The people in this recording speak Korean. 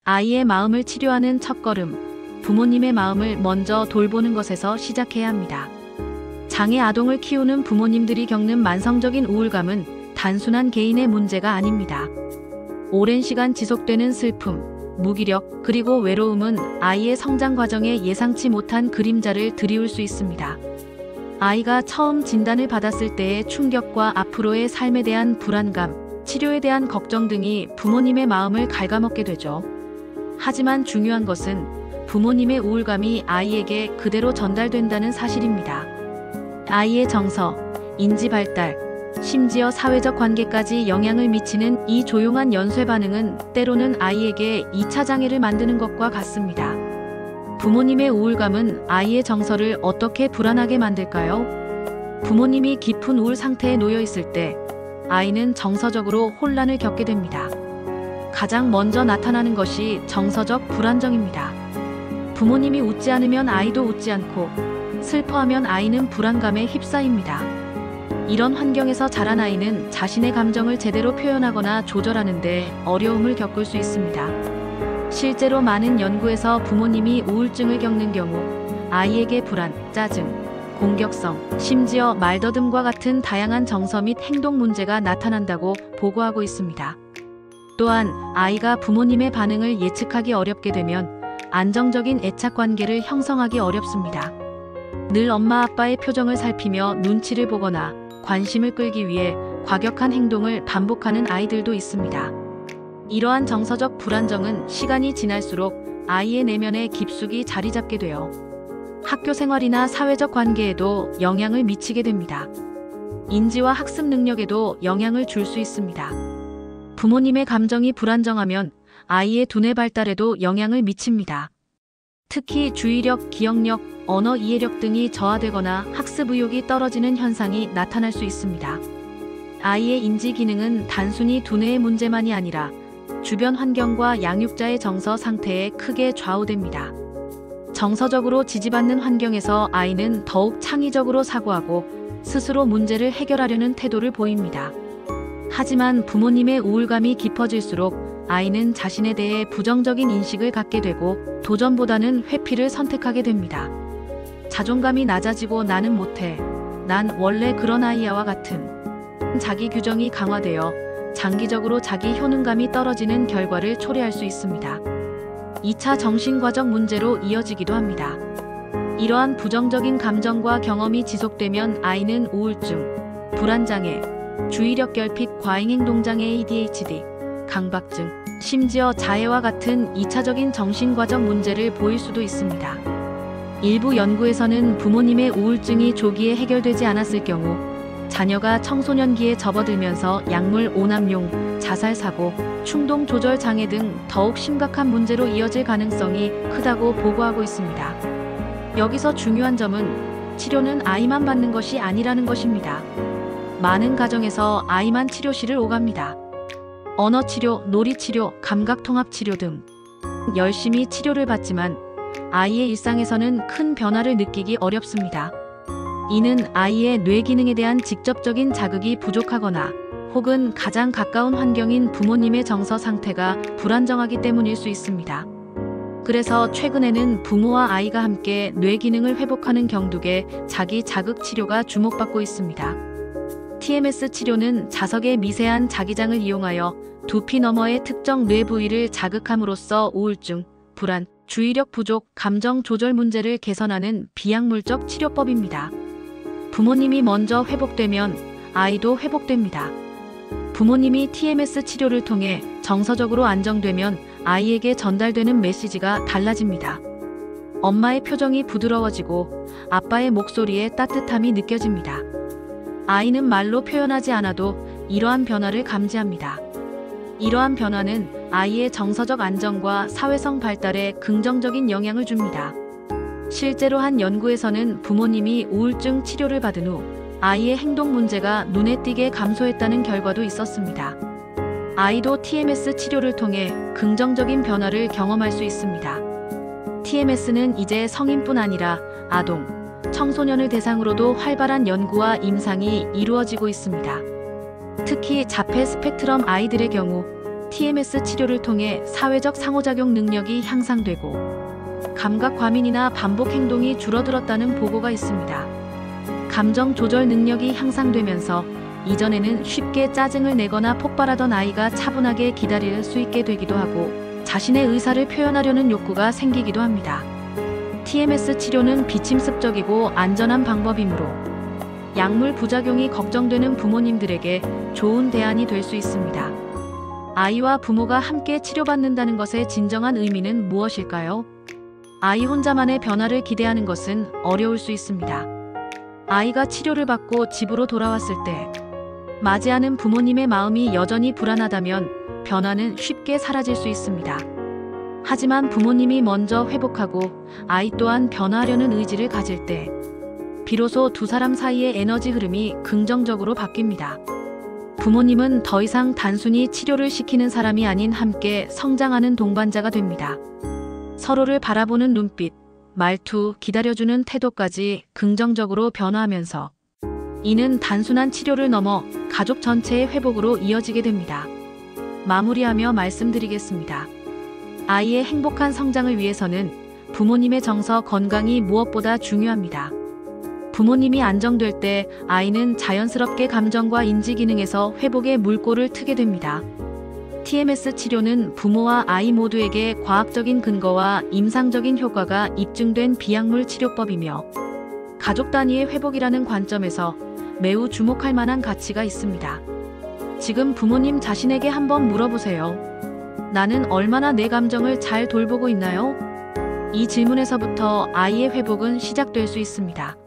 아이의 마음을 치료하는 첫걸음, 부모님의 마음을 먼저 돌보는 것에서 시작해야 합니다. 장애 아동을 키우는 부모님들이 겪는 만성적인 우울감은 단순한 개인의 문제가 아닙니다. 오랜 시간 지속되는 슬픔, 무기력, 그리고 외로움은 아이의 성장 과정에 예상치 못한 그림자를 드리울 수 있습니다. 아이가 처음 진단을 받았을 때의 충격과 앞으로의 삶에 대한 불안감, 치료에 대한 걱정 등이 부모님의 마음을 갉아먹게 되죠. 하지만 중요한 것은 부모님의 우울감이 아이에게 그대로 전달된다는 사실입니다. 아이의 정서, 인지 발달, 심지어 사회적 관계까지 영향을 미치는 이 조용한 연쇄 반응은 때로는 아이에게 2차 장애를 만드는 것과 같습니다. 부모님의 우울감은 아이의 정서를 어떻게 불안하게 만들까요? 부모님이 깊은 우울 상태에 놓여 있을 때 아이는 정서적으로 혼란을 겪게 됩니다. 가장 먼저 나타나는 것이 정서적 불안정입니다. 부모님이 웃지 않으면 아이도 웃지 않고, 슬퍼하면 아이는 불안감에 휩싸입니다. 이런 환경에서 자란 아이는 자신의 감정을 제대로 표현하거나 조절하는데 어려움을 겪을 수 있습니다. 실제로 많은 연구에서 부모님이 우울증을 겪는 경우 아이에게 불안, 짜증, 공격성, 심지어 말더듬과 같은 다양한 정서 및 행동 문제가 나타난다고 보고하고 있습니다. 또한 아이가 부모님의 반응을 예측하기 어렵게 되면 안정적인 애착 관계를 형성하기 어렵습니다. 늘 엄마 아빠의 표정을 살피며 눈치를 보거나 관심을 끌기 위해 과격한 행동을 반복하는 아이들도 있습니다. 이러한 정서적 불안정은 시간이 지날수록 아이의 내면에 깊숙이 자리 잡게 되어 학교 생활이나 사회적 관계에도 영향을 미치게 됩니다. 인지와 학습 능력에도 영향을 줄 수 있습니다. 부모님의 감정이 불안정하면 아이의 두뇌 발달에도 영향을 미칩니다. 특히 주의력, 기억력, 언어 이해력 등이 저하되거나 학습 의욕이 떨어지는 현상이 나타날 수 있습니다. 아이의 인지 기능은 단순히 두뇌의 문제만이 아니라 주변 환경과 양육자의 정서 상태에 크게 좌우됩니다. 정서적으로 지지받는 환경에서 아이는 더욱 창의적으로 사고하고 스스로 문제를 해결하려는 태도를 보입니다. 하지만 부모님의 우울감이 깊어질수록 아이는 자신에 대해 부정적인 인식을 갖게 되고 도전보다는 회피를 선택하게 됩니다. 자존감이 낮아지고 나는 못해, 난 원래 그런 아이야와 같은 자기 규정이 강화되어 장기적으로 자기 효능감이 떨어지는 결과를 초래할 수 있습니다. 2차 정신과적 문제로 이어지기도 합니다. 이러한 부정적인 감정과 경험이 지속되면 아이는 우울증, 불안장애, 주의력 결핍, 과잉행동장애 ADHD, 강박증, 심지어 자해와 같은 2차적인 정신과적 문제를 보일 수도 있습니다. 일부 연구에서는 부모님의 우울증이 조기에 해결되지 않았을 경우 자녀가 청소년기에 접어들면서 약물 오남용, 자살 사고, 충동 조절 장애 등 더욱 심각한 문제로 이어질 가능성이 크다고 보고하고 있습니다. 여기서 중요한 점은 치료는 아이만 받는 것이 아니라는 것입니다. 많은 가정에서 아이만 치료실을 오갑니다. 언어치료, 놀이치료, 감각통합치료 등 열심히 치료를 받지만 아이의 일상에서는 큰 변화를 느끼기 어렵습니다. 이는 아이의 뇌 기능에 대한 직접적인 자극이 부족하거나 혹은 가장 가까운 환경인 부모님의 정서 상태가 불안정하기 때문일 수 있습니다. 그래서 최근에는 부모와 아이가 함께 뇌 기능을 회복하는 경둑의 자기 자극 치료가 주목받고 있습니다. TMS 치료는 자석의 미세한 자기장을 이용하여 두피 너머의 특정 뇌 부위를 자극함으로써 우울증, 불안, 주의력 부족, 감정 조절 문제를 개선하는 비약물적 치료법입니다. 부모님이 먼저 회복되면 아이도 회복됩니다. 부모님이 TMS 치료를 통해 정서적으로 안정되면 아이에게 전달되는 메시지가 달라집니다. 엄마의 표정이 부드러워지고 아빠의 목소리에 따뜻함이 느껴집니다. 아이는 말로 표현하지 않아도 이러한 변화를 감지합니다. 이러한 변화는 아이의 정서적 안정과 사회성 발달에 긍정적인 영향을 줍니다. 실제로 한 연구에서는 부모님이 우울증 치료를 받은 후 아이의 행동 문제가 눈에 띄게 감소했다는 결과도 있었습니다. 아이도 TMS 치료를 통해 긍정적인 변화를 경험할 수 있습니다. TMS는 이제 성인뿐 아니라 아동, 청소년을 대상으로도 활발한 연구와 임상이 이루어지고 있습니다. 특히 자폐 스펙트럼 아이들의 경우 TMS 치료를 통해 사회적 상호작용 능력이 향상되고 감각 과민이나 반복 행동이 줄어들었다는 보고가 있습니다. 감정 조절 능력이 향상되면서 이전에는 쉽게 짜증을 내거나 폭발하던 아이가 차분하게 기다릴 수 있게 되기도 하고 자신의 의사를 표현하려는 욕구가 생기기도 합니다. TMS 치료는 비침습적이고 안전한 방법이므로 약물 부작용이 걱정되는 부모님들에게 좋은 대안이 될 수 있습니다. 아이와 부모가 함께 치료받는다는 것의 진정한 의미는 무엇일까요? 아이 혼자만의 변화를 기대하는 것은 어려울 수 있습니다. 아이가 치료를 받고 집으로 돌아왔을 때 맞이하는 부모님의 마음이 여전히 불안하다면 변화는 쉽게 사라질 수 있습니다. 하지만 부모님이 먼저 회복하고 아이 또한 변화하려는 의지를 가질 때 비로소 두 사람 사이의 에너지 흐름이 긍정적으로 바뀝니다. 부모님은 더 이상 단순히 치료를 시키는 사람이 아닌 함께 성장하는 동반자가 됩니다. 서로를 바라보는 눈빛, 말투, 기다려주는 태도까지 긍정적으로 변화하면서 이는 단순한 치료를 넘어 가족 전체의 회복으로 이어지게 됩니다. 마무리하며 말씀드리겠습니다. 아이의 행복한 성장을 위해서는 부모님의 정서 건강이 무엇보다 중요합니다. 부모님이 안정될 때 아이는 자연스럽게 감정과 인지 기능에서 회복의 물꼬를 트게 됩니다. TMS 치료는 부모와 아이 모두에게 과학적인 근거와 임상적인 효과가 입증된 비약물 치료법이며 가족 단위의 회복이라는 관점에서 매우 주목할 만한 가치가 있습니다. 지금 부모님 자신에게 한번 물어보세요. 나는 얼마나 내 감정을 잘 돌보고 있나요? 이 질문에서부터 아이의 회복은 시작될 수 있습니다.